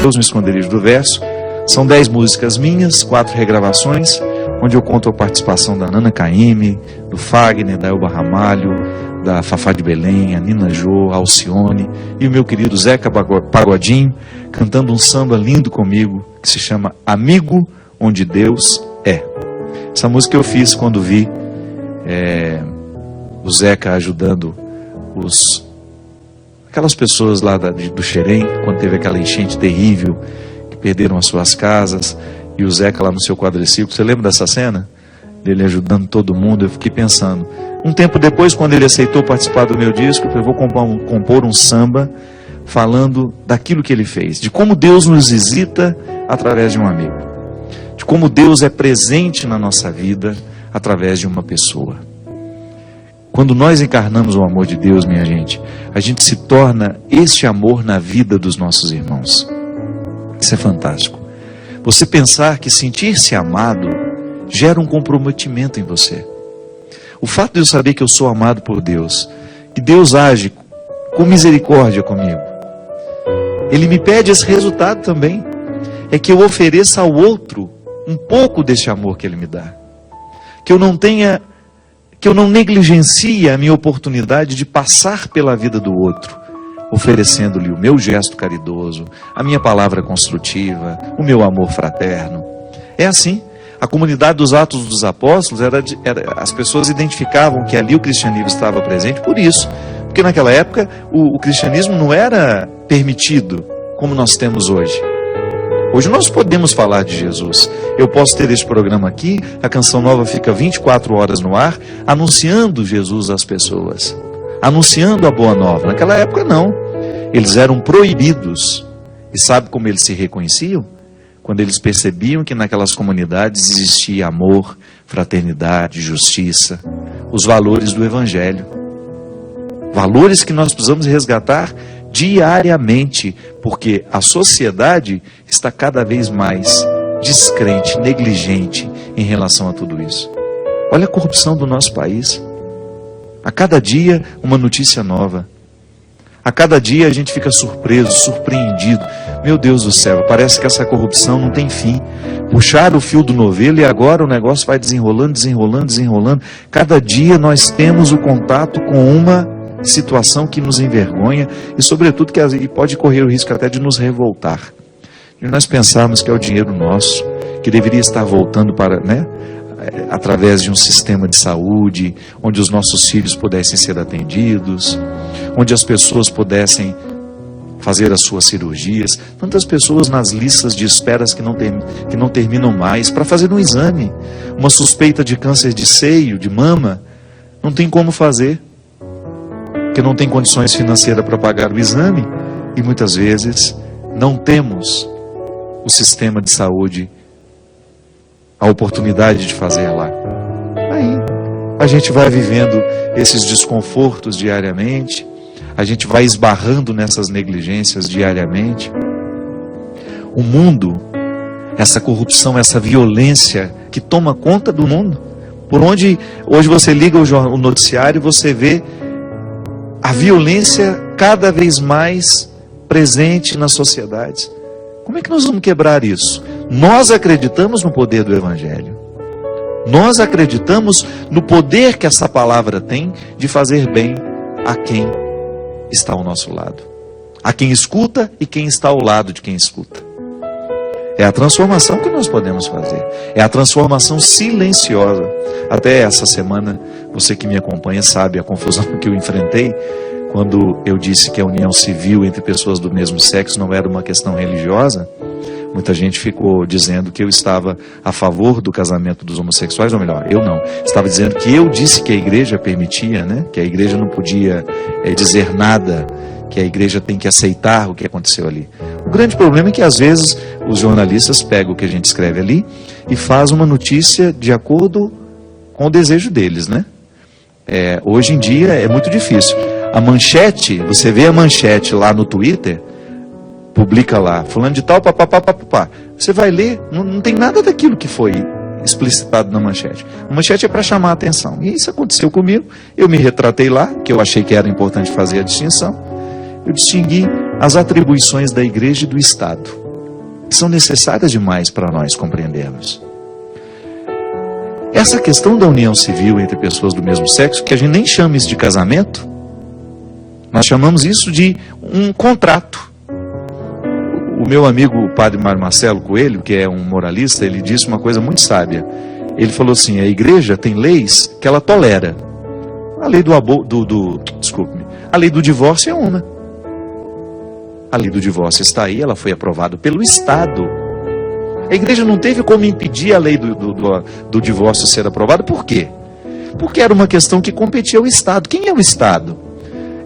Deus no Esconderijo do Verso. São 10 músicas minhas, 4 regravações, onde eu conto a participação da Nana Caymmi, do Fagner, da Elba Ramalho, da Fafá de Belém, a Nina Jô, a Alcione e o meu querido Zeca Pagodinho, cantando um samba lindo comigo, que se chama Amigo Onde Deus É. Essa música eu fiz quando vi o Zeca ajudando aquelas pessoas lá do Xerém, quando teve aquela enchente terrível, que perderam as suas casas, e o Zeca lá no seu quadriciclo. Você lembra dessa cena? Dele ajudando todo mundo. Eu fiquei pensando, um tempo depois, quando ele aceitou participar do meu disco, eu vou compor um samba falando daquilo que ele fez, de como Deus nos visita através de um amigo, de como Deus é presente na nossa vida através de uma pessoa. Quando nós encarnamos o amor de Deus, minha gente, a gente se torna este amor na vida dos nossos irmãos. Isso é fantástico. Você pensar que sentir-se amado gera um comprometimento em você. O fato de eu saber que eu sou amado por Deus, que Deus age com misericórdia comigo, Ele me pede esse resultado também, é que eu ofereça ao outro um pouco desse amor que Ele me dá. Que eu não negligencie a minha oportunidade de passar pela vida do outro, oferecendo-lhe o meu gesto caridoso, a minha palavra construtiva, o meu amor fraterno. É assim. A comunidade dos Atos dos Apóstolos, as pessoas identificavam que ali o cristianismo estava presente por isso. Porque naquela época o cristianismo não era permitido como nós temos hoje. Hoje nós podemos falar de Jesus. Eu posso ter esse programa aqui, a Canção Nova fica 24 horas no ar, anunciando Jesus às pessoas, anunciando a boa nova. Naquela época não. Eles eram proibidos. E sabe como eles se reconheciam? Quando eles percebiam que naquelas comunidades existia amor, fraternidade, justiça, os valores do Evangelho. Valores que nós precisamos resgatar diariamente, porque a sociedade está cada vez mais descrente, negligente em relação a tudo isso. Olha a corrupção do nosso país. A cada dia uma notícia nova. A cada dia a gente fica surpreso, surpreendido. Meu Deus do céu, parece que essa corrupção não tem fim. Puxaram o fio do novelo e agora o negócio vai desenrolando, desenrolando, desenrolando. Cada dia nós temos o contato com uma situação que nos envergonha e, sobretudo, que pode correr o risco até de nos revoltar. E nós pensarmos que é o dinheiro nosso, que deveria estar voltando para, através de um sistema de saúde, onde os nossos filhos pudessem ser atendidos, onde as pessoas pudessem fazer as suas cirurgias. Tantas pessoas nas listas de esperas que não terminam mais para fazer um exame. Uma suspeita de câncer de seio, de mama, não tem como fazer, porque não tem condições financeiras para pagar o exame, e muitas vezes não temos o sistema de saúde, a oportunidade de fazer lá. Aí a gente vai vivendo esses desconfortos diariamente, a gente vai esbarrando nessas negligências diariamente. O mundo, essa corrupção, essa violência que toma conta do mundo, por onde hoje você liga o noticiário e você vê a violência cada vez mais presente nas sociedades. Como é que nós vamos quebrar isso? Nós acreditamos no poder do Evangelho. Nós acreditamos no poder que essa palavra tem de fazer bem a quem está ao nosso lado. A quem escuta e quem está ao lado de quem escuta. É a transformação que nós podemos fazer. É a transformação silenciosa. Até essa semana, você que me acompanha sabe a confusão que eu enfrentei quando eu disse que a união civil entre pessoas do mesmo sexo não era uma questão religiosa. Muita gente ficou dizendo que eu estava a favor do casamento dos homossexuais, ou melhor, eu não. Estava dizendo que eu disse que a igreja permitia, que a igreja não podia dizer nada, que a igreja tem que aceitar o que aconteceu ali. O grande problema é que às vezes os jornalistas pegam o que a gente escreve ali e fazem uma notícia de acordo com o desejo deles, hoje em dia é muito difícil. A manchete, você vê a manchete lá no Twitter, publica lá, fulano de tal, papapá. Você vai ler, não tem nada daquilo que foi explicitado na manchete. A manchete é para chamar a atenção. E isso aconteceu comigo. Eu me retratei lá, que eu achei que era importante fazer a distinção. Eu distingui as atribuições da igreja e do Estado. que são necessárias demais para nós compreendermos. Essa questão da união civil entre pessoas do mesmo sexo, que a gente nem chama isso de casamento, nós chamamos isso de um contrato. O meu amigo, o padre Mário Marcelo Coelho, que é um moralista, ele disse uma coisa muito sábia. Ele falou assim: a igreja tem leis que ela tolera. A lei a lei do divórcio é uma. A lei do divórcio está aí, ela foi aprovada pelo Estado. A igreja não teve como impedir a lei do divórcio ser aprovada. Por quê? Porque era uma questão que competia ao Estado. Quem é o Estado?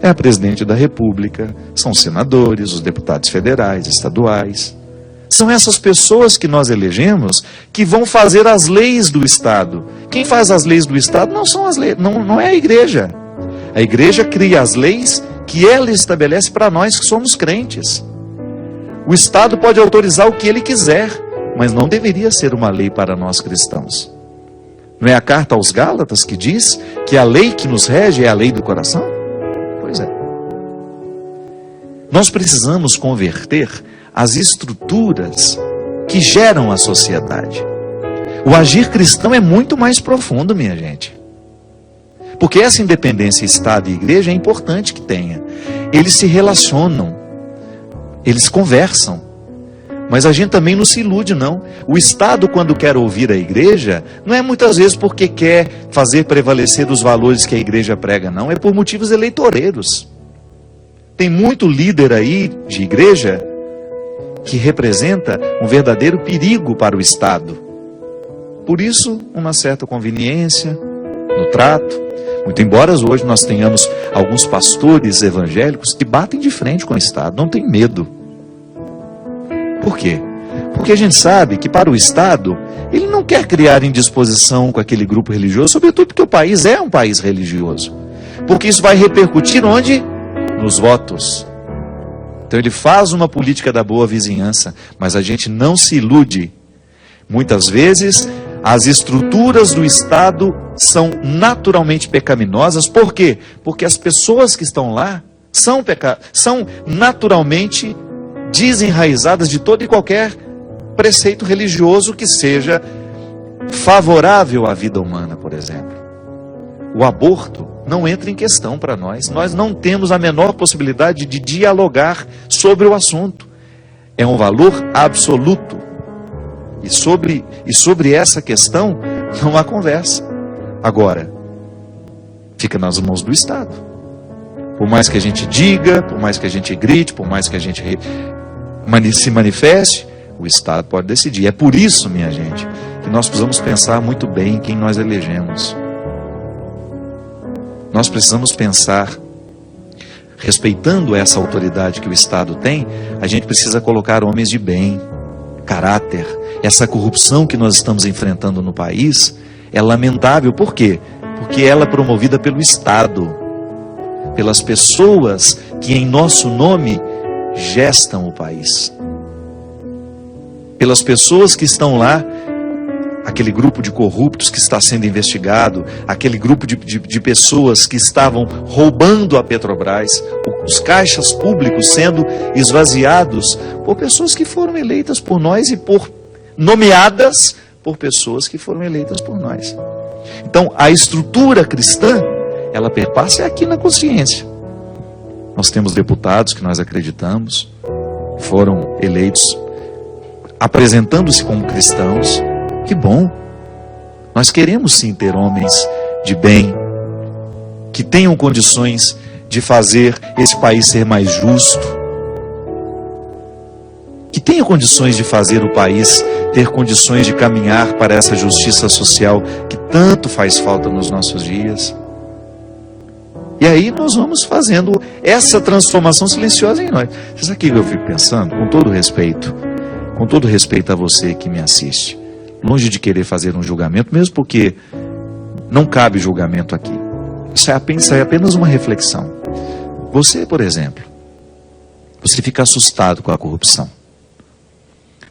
É a presidente da República, são os senadores, os deputados federais, estaduais. São essas pessoas que nós elegemos que vão fazer as leis do Estado. Quem faz as leis do Estado não são as leis, não é a igreja. A igreja cria as leis que ela estabelece para nós que somos crentes. O Estado pode autorizar o que ele quiser, mas não deveria ser uma lei para nós cristãos. Não é a carta aos Gálatas que diz que a lei que nos rege é a lei do coração? Pois é. Nós precisamos converter as estruturas que geram a sociedade. O agir cristão é muito mais profundo, minha gente. Porque essa independência Estado e igreja é importante que tenha. Eles se relacionam, eles conversam. Mas a gente também não se ilude, não. O Estado, quando quer ouvir a igreja, não é muitas vezes porque quer fazer prevalecer os valores que a igreja prega, não. É por motivos eleitoreiros. Tem muito líder aí de igreja que representa um verdadeiro perigo para o Estado. Por isso, uma certa conveniência no trato. Muito embora hoje nós tenhamos alguns pastores evangélicos que batem de frente com o Estado, não tem medo. Por quê? Porque a gente sabe que para o Estado, ele não quer criar indisposição com aquele grupo religioso, sobretudo porque o país é um país religioso. Porque isso vai repercutir onde? Nos votos. Então ele faz uma política da boa vizinhança, mas a gente não se ilude. Muitas vezes, as estruturas do Estado são naturalmente pecaminosas. Por quê? Porque as pessoas que estão lá são naturalmente desenraizadas de todo e qualquer preceito religioso que seja favorável à vida humana, por exemplo. O aborto não entra em questão para nós. Nós não temos a menor possibilidade de dialogar sobre o assunto. É um valor absoluto. E sobre essa questão não há conversa. Agora, fica nas mãos do Estado. Por mais que a gente diga, por mais que a gente grite, por mais que a gente se manifeste, o Estado pode decidir. É por isso, minha gente, que nós precisamos pensar muito bem em quem nós elegemos. Nós precisamos pensar, respeitando essa autoridade que o Estado tem, a gente precisa colocar homens de bem, caráter. Essa corrupção que nós estamos enfrentando no país é lamentável. Por quê? Porque ela é promovida pelo Estado, pelas pessoas que em nosso nome gestam o país, pelas pessoas que estão lá, aquele grupo de corruptos que está sendo investigado, aquele grupo de pessoas que estavam roubando a Petrobras, os caixas públicos sendo esvaziados por pessoas que foram eleitas por nós e nomeadas por pessoas que foram eleitas por nós. Então, a estrutura cristã, ela perpassa aqui na consciência. Nós temos deputados que nós acreditamos, foram eleitos apresentando-se como cristãos. Que bom! Nós queremos sim ter homens de bem, que tenham condições de fazer esse país ser mais justo, que tenham condições de fazer o país ter condições de caminhar para essa justiça social que tanto faz falta nos nossos dias. E aí nós vamos fazendo essa transformação silenciosa em nós. Você sabe o que eu fico pensando? Com todo respeito a você que me assiste, longe de querer fazer um julgamento, mesmo porque não cabe julgamento aqui. Isso é apenas uma reflexão. Você, por exemplo, você fica assustado com a corrupção.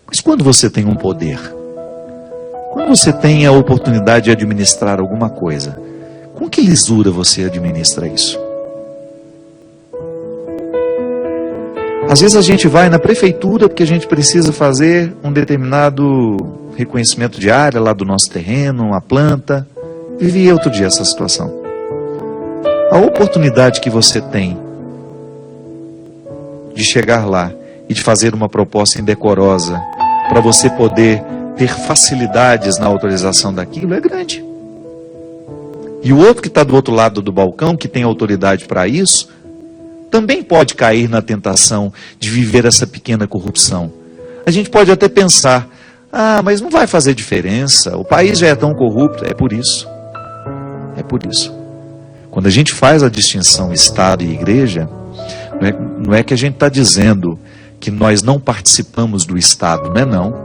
Mas quando você tem um poder, quando você tem a oportunidade de administrar alguma coisa, com que lisura você administra isso? Às vezes a gente vai na prefeitura porque a gente precisa fazer um determinado reconhecimento de área lá do nosso terreno, uma planta. Vivi outro dia essa situação. A oportunidade que você tem de chegar lá e de fazer uma proposta indecorosa para você poder ter facilidades na autorização daquilo é grande. E o outro que está do outro lado do balcão, que tem autoridade para isso, também pode cair na tentação de viver essa pequena corrupção. A gente pode até pensar, mas não vai fazer diferença, o país já é tão corrupto. É por isso. É por isso. Quando a gente faz a distinção Estado e Igreja, não é que a gente está dizendo que nós não participamos do Estado, não é não.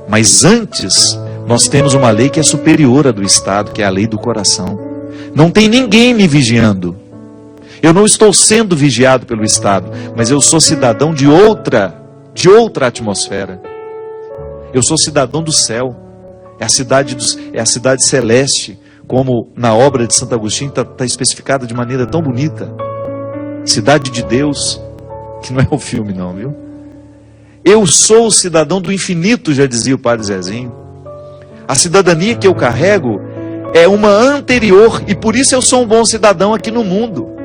Mas antes, nós temos uma lei que é superior à do Estado, que é a lei do coração. Não tem ninguém me vigiando. Eu não estou sendo vigiado pelo Estado, mas eu sou cidadão de outra atmosfera. Eu sou cidadão do céu. É a cidade celeste, como na obra de Santo Agostinho está especificada de maneira tão bonita. Cidade de Deus, que não é o filme não, viu? Eu sou o cidadão do infinito, já dizia o Padre Zezinho. A cidadania que eu carrego é uma anterior, e por isso eu sou um bom cidadão aqui no mundo.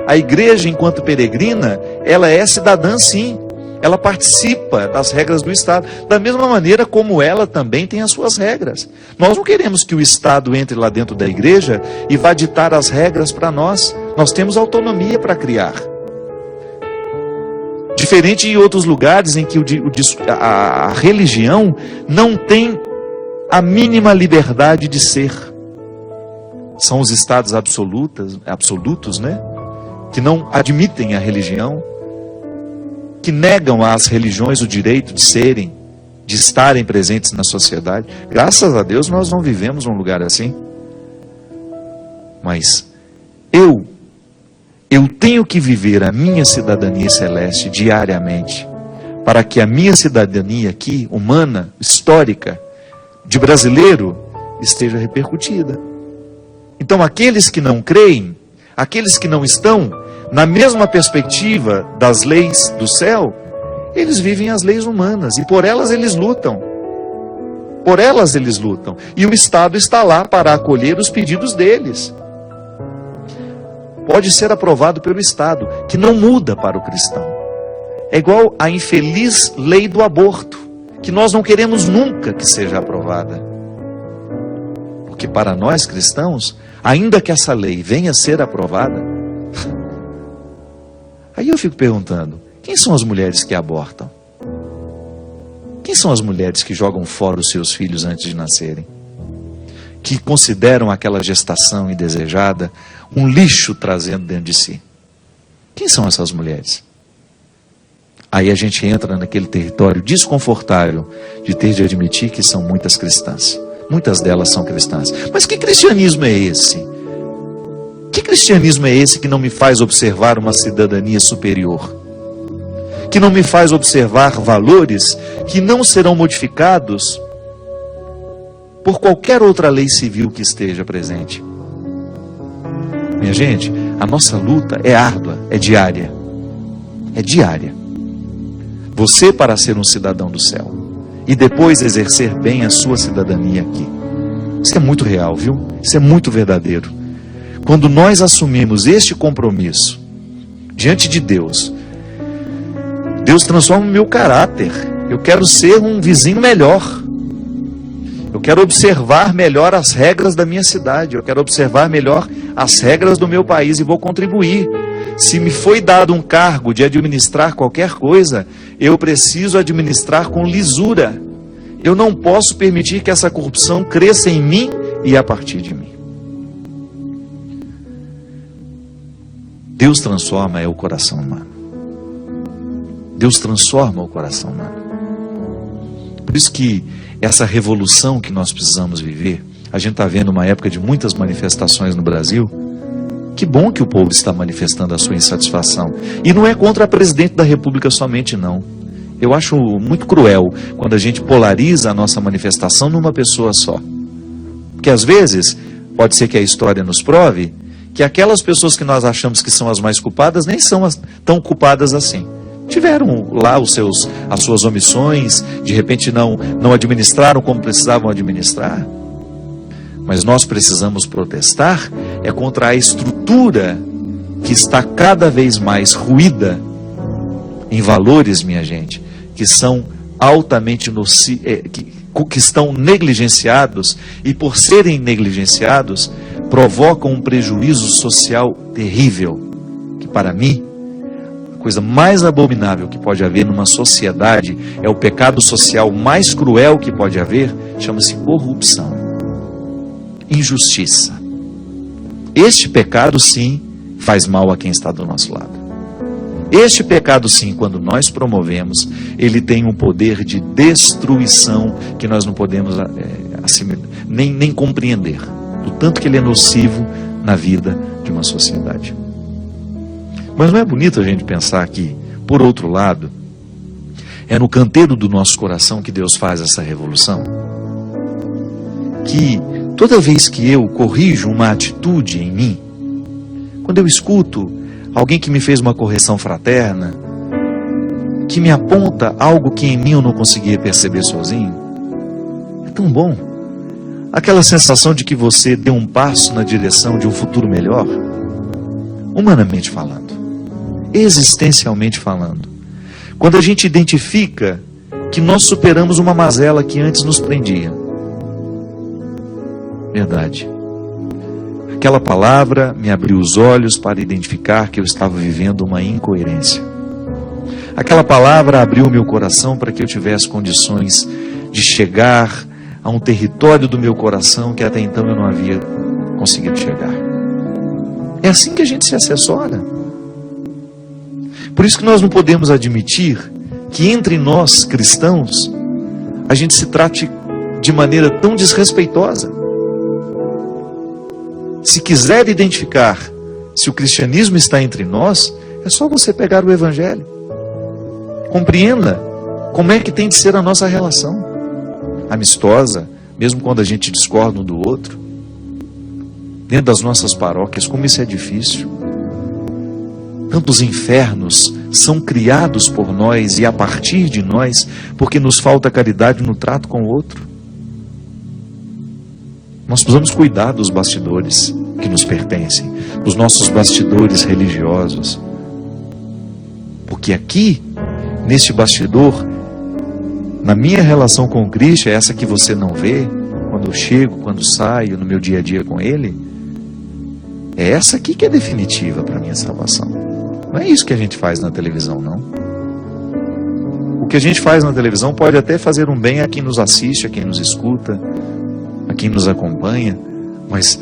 A igreja, enquanto peregrina, ela é cidadã sim. Ela participa das regras do Estado, da mesma maneira como ela também tem as suas regras. Nós não queremos que o Estado entre lá dentro da igreja e vá ditar as regras para nós. Nós temos autonomia para criar. Diferente de outros lugares em que a religião não tem a mínima liberdade de ser. São os estados absolutos, né? Que não admitem a religião, que negam às religiões o direito de serem, de estarem presentes na sociedade. Graças a Deus nós não vivemos num lugar assim. Mas eu tenho que viver a minha cidadania celeste diariamente, para que a minha cidadania aqui, humana, histórica, de brasileiro, esteja repercutida. Então aqueles que não creem, aqueles que não estão na mesma perspectiva das leis do céu, eles vivem as leis humanas e por elas eles lutam. Por elas eles lutam. E o Estado está lá para acolher os pedidos deles. Pode ser aprovado pelo Estado, que não muda para o cristão. É igual a infeliz lei do aborto, que nós não queremos nunca que seja aprovada. Porque para nós cristãos, ainda que essa lei venha a ser aprovada, aí eu fico perguntando, quem são as mulheres que abortam? Quem são as mulheres que jogam fora os seus filhos antes de nascerem? Que consideram aquela gestação indesejada um lixo trazendo dentro de si? Quem são essas mulheres? Aí a gente entra naquele território desconfortável de ter de admitir que são muitas cristãs. Muitas delas são cristãs. Mas que cristianismo é esse? Que cristianismo é esse que não me faz observar uma cidadania superior? Que não me faz observar valores que não serão modificados por qualquer outra lei civil que esteja presente? Minha gente, a nossa luta é árdua, é diária. É diária. Você para ser um cidadão do céu e depois exercer bem a sua cidadania aqui. Isso é muito real, viu? Isso é muito verdadeiro. Quando nós assumimos este compromisso diante de Deus, Deus transforma o meu caráter. Eu quero ser um vizinho melhor. Eu quero observar melhor as regras da minha cidade. Eu quero observar melhor as regras do meu país e vou contribuir. Se me foi dado um cargo de administrar qualquer coisa, eu preciso administrar com lisura. Eu não posso permitir que essa corrupção cresça em mim e a partir de mim. Deus transforma o coração humano. Deus transforma o coração humano. Por isso que essa revolução que nós precisamos viver, a gente está vendo uma época de muitas manifestações no Brasil. Que bom que o povo está manifestando a sua insatisfação. E não é contra a presidente da República somente, não. Eu acho muito cruel quando a gente polariza a nossa manifestação numa pessoa só. Porque às vezes, pode ser que a história nos prove que aquelas pessoas que nós achamos que são as mais culpadas nem são tão culpadas assim. tiveram lá as suas omissões, de repente não administraram como precisavam administrar. Mas nós precisamos protestar contra a estrutura que está cada vez mais ruída em valores, minha gente, que são altamente que estão negligenciados, e por serem negligenciados, provocam um prejuízo social terrível, que para mim, a coisa mais abominável que pode haver numa sociedade, é o pecado social mais cruel que pode haver, chama-se corrupção, injustiça. Este pecado sim faz mal a quem está do nosso lado. Este pecado sim, quando nós promovemos, ele tem um poder de destruição que nós não podemos nem compreender, do tanto que ele é nocivo na vida de uma sociedade. Mas não é bonito a gente pensar que, por outro lado, é no canteiro do nosso coração que Deus faz essa revolução? Que toda vez que eu corrijo uma atitude em mim, quando eu escuto alguém que me fez uma correção fraterna, que me aponta algo que em mim eu não conseguia perceber sozinho, é tão bom. Aquela sensação de que você deu um passo na direção de um futuro melhor, humanamente falando, existencialmente falando. Quando a gente identifica que nós superamos uma mazela que antes nos prendia. Verdade. Aquela palavra me abriu os olhos para identificar que eu estava vivendo uma incoerência. Aquela palavra abriu meu coração para que eu tivesse condições de chegar a um território do meu coração que até então eu não havia conseguido chegar. É assim que a gente se assessora. Por isso que nós não podemos admitir que entre nós, cristãos, a gente se trate de maneira tão desrespeitosa. Se quiser identificar se o cristianismo está entre nós, é só você pegar o Evangelho. Compreenda como é que tem de ser a nossa relação. Amistosa, mesmo quando a gente discorda um do outro. Dentro das nossas paróquias, como isso é difícil. Tantos infernos são criados por nós e a partir de nós, porque nos falta caridade no trato com o outro. Nós precisamos cuidar dos bastidores que nos pertencem, dos nossos bastidores religiosos. Porque aqui, neste bastidor, na minha relação com Cristo, é essa que você não vê, quando eu chego, quando saio, no meu dia a dia com Ele, é essa aqui que é definitiva para a minha salvação. Não é isso que a gente faz na televisão, não. O que a gente faz na televisão pode até fazer um bem a quem nos assiste, a quem nos escuta, a quem nos acompanha, mas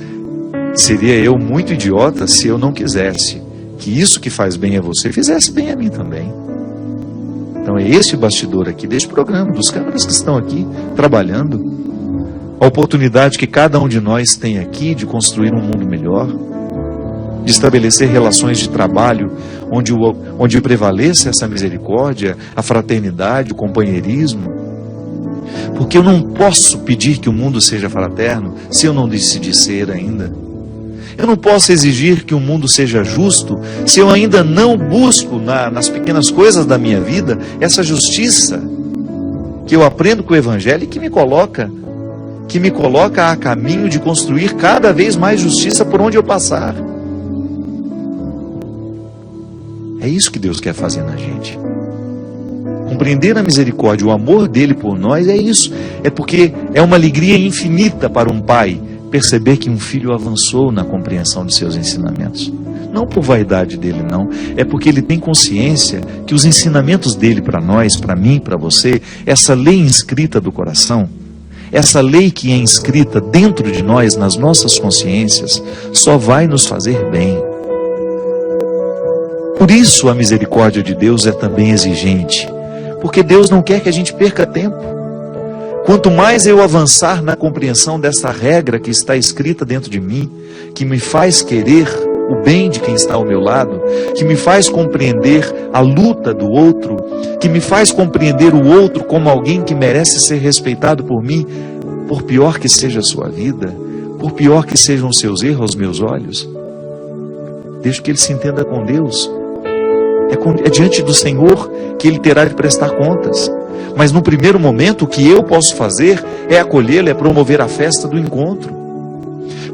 seria eu muito idiota se eu não quisesse que isso que faz bem a você fizesse bem a mim também. Então é este bastidor aqui deste programa, dos câmeras que estão aqui trabalhando, a oportunidade que cada um de nós tem aqui de construir um mundo melhor, de estabelecer relações de trabalho onde prevaleça essa misericórdia, a fraternidade, o companheirismo. Porque eu não posso pedir que o mundo seja fraterno se eu não decidir ser ainda. Eu não posso exigir que o mundo seja justo se eu ainda não busco nas pequenas coisas da minha vida essa justiça que eu aprendo com o Evangelho e que me coloca a caminho de construir cada vez mais justiça por onde eu passar. É isso que Deus quer fazer na gente. Compreender a misericórdia, o amor dele por nós é isso. É porque é uma alegria infinita para um pai perceber que um filho avançou na compreensão de seus ensinamentos. Não por vaidade dele, não. É porque ele tem consciência que os ensinamentos dele para nós, para mim, para você, essa lei inscrita do coração, essa lei que é inscrita dentro de nós, nas nossas consciências, só vai nos fazer bem. Por isso a misericórdia de Deus é também exigente. Porque Deus não quer que a gente perca tempo. Quanto mais eu avançar na compreensão dessa regra que está escrita dentro de mim, que me faz querer o bem de quem está ao meu lado, que me faz compreender a luta do outro, que me faz compreender o outro como alguém que merece ser respeitado por mim, por pior que seja a sua vida, por pior que sejam os seus erros aos meus olhos, deixo que ele se entenda com Deus. É diante do Senhor que Ele terá de prestar contas. Mas no primeiro momento, o que eu posso fazer é acolhê-lo, é promover a festa do encontro.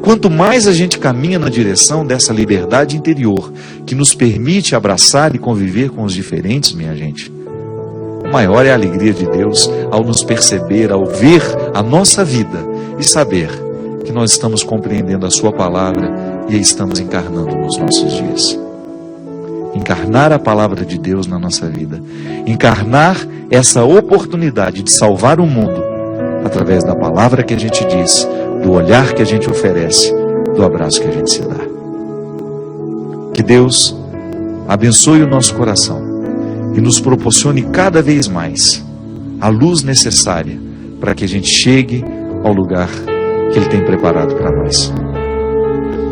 Quanto mais a gente caminha na direção dessa liberdade interior, que nos permite abraçar e conviver com os diferentes, minha gente, maior é a alegria de Deus ao nos perceber, ao ver a nossa vida e saber que nós estamos compreendendo a sua palavra e a estamos encarnando nos nossos dias. Encarnar a palavra de Deus na nossa vida, encarnar essa oportunidade de salvar o mundo através da palavra que a gente diz, do olhar que a gente oferece, do abraço que a gente se dá. Que Deus abençoe o nosso coração e nos proporcione cada vez mais a luz necessária para que a gente chegue ao lugar que Ele tem preparado para nós.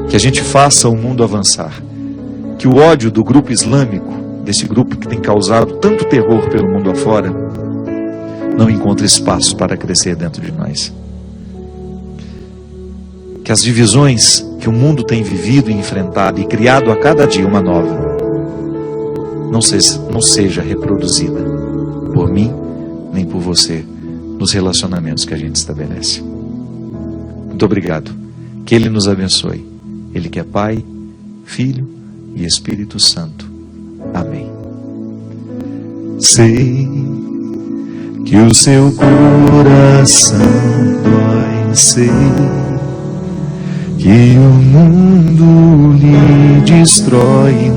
Que a gente faça o mundo avançar. Que o ódio do grupo islâmico, desse grupo que tem causado tanto terror pelo mundo afora, não encontre espaço para crescer dentro de nós. Que as divisões que o mundo tem vivido e enfrentado e criado a cada dia uma nova, não seja reproduzida por mim, nem por você, nos relacionamentos que a gente estabelece. Muito obrigado. Que Ele nos abençoe. Ele que é Pai, Filho e Espírito Santo. Amém. Sei que o seu coração dói, sei que o mundo lhe destrói,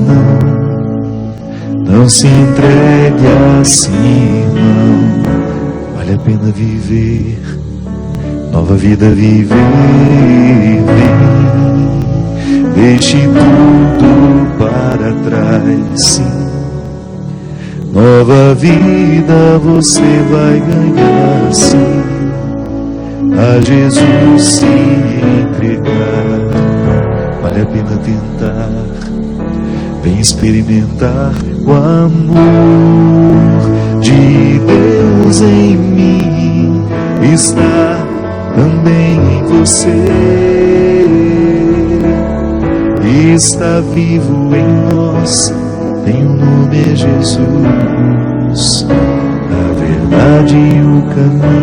não se entregue assim, não. Vale a pena viver, nova vida viver, deixe tudo para trás, sim. Nova vida você vai ganhar, sim. A Jesus se entregar, vale a pena tentar. Vem experimentar o amor de Deus em mim, está também em você. Está vivo em nós, tem o nome é Jesus, a verdade e o caminho.